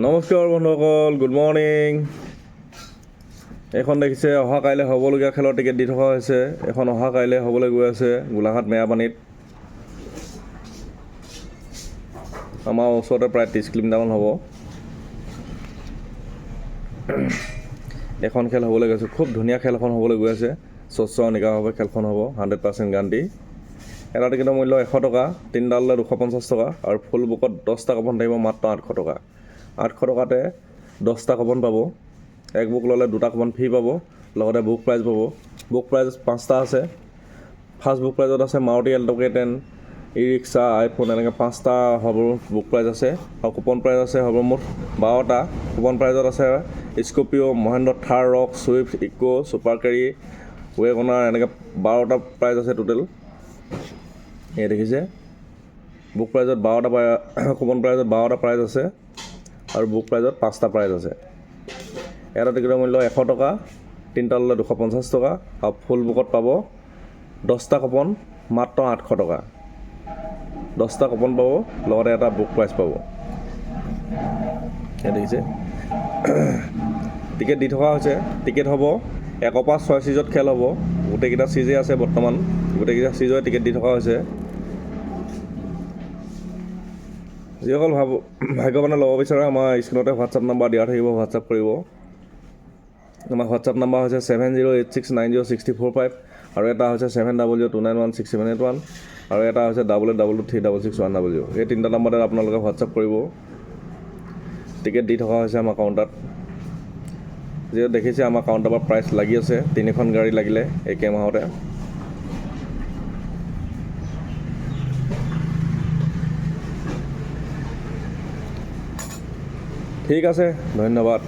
নমস্কাৰ বন্ধুসকল, good morning. এইখন দেখিছে অহা কাইলৈ হ'বলগীয়া খেলৰ টিকেট দি থকা হৈছে। এখন অহা কাইলৈ হ'বলৈ গৈ আছে গোলাঘাট মেৰাপানীত। আমাৰ ওচৰতে প্ৰায় 30 কিলোমিটাৰমান হ'ব। এখন খেল হ'বলৈ গৈছে, খুব ধুনীয়া খেল এখন হ'বলৈ গৈ আছে। স্বচ্ছ নিকাভাৱে খেলখন হ'ব, 100% গাৰাণ্টি। এটা টিকেটৰ মূল্য 100 টকা, তিনিটা ল'লে 250 টকা আৰু ফুল বুকত 10টা কুপন থাকিব মাত্ৰ 800 টকা। 800 টকাতে 10টা কুপন পাব। এক বুক ল'লে 2টা কুপন ফ্ৰী পাব, লগতে বুক প্ৰাইজ পাব। বুক প্ৰাইজ 5টা আছে। ফাৰ্ষ্ট বুক প্ৰাইজত আছে মাৰুতি এল্টো K10, ই ৰিক্সা, আইফোন, এনেকৈ 5টা সৰ্বমুঠ বুক প্ৰাইজ আছে আৰু কুপন প্ৰাইজ আছে সৰ্বমুঠ 12টা। কুপন প্ৰাইজত আছে স্কৰ্পিঅ', মহেন্দ্ৰ থাৰ ৰক, ছুইফ্ট, ইক', ছুপাৰ কেৰি, ৱেগনাৰ, এনেকৈ 12টা প্ৰাইজ আছে টোটেল। এই দেখিছে বুক প্ৰাইজত 12টা কুপন প্ৰাইজত 12টা প্ৰাইজ আছে আৰু বুক প্ৰাইজত 5টা প্ৰাইজ আছে। এটা টিকেটৰ মূল্য 100 টকা, তিনিটা ল'লে 250 টকা আৰু ফুল বুকত পাব 10টা কুপন মাত্ৰ 800 টকা। 10টা কুপন পাব, লগতে এটা বুক প্ৰাইজ পাব। এই দেখিছে টিকেট দি থকা হৈছে। টিকেট হ'ব 1ৰ পৰা 6 ছিজত খেল হ'ব। গোটেইকেইটা ছিজে আছে বৰ্তমান, গোটেইকেইটা ছিজৰে টিকেট দি থকা হৈছে। যিসকল ভাগ্যৱানে ল'ব বিচাৰে আমাৰ স্ক্ৰীণতে হোৱাটছআপ নাম্বাৰ দিয়া থাকিব, হোৱাটছআপ কৰিব। আমাৰ হোৱাটছআপ নাম্বাৰ হৈছে 7086906045 আৰু এটা হৈছে 7002916781 আৰু এটা হৈছে 8822366100। এই তিনিটা নাম্বাৰতে আপোনালোকে হোৱাটছআপ কৰিব। টিকেট দি থকা হৈছে আমাৰ কাউণ্টাৰত। যিহেতু দেখিছে আমাৰ কাউণ্টাৰৰ পৰা প্ৰাইচ লাগি আছে, 3খন গাড়ী লাগিলে একে মাহতে। ঠিক আছে, ধন্যবাদ।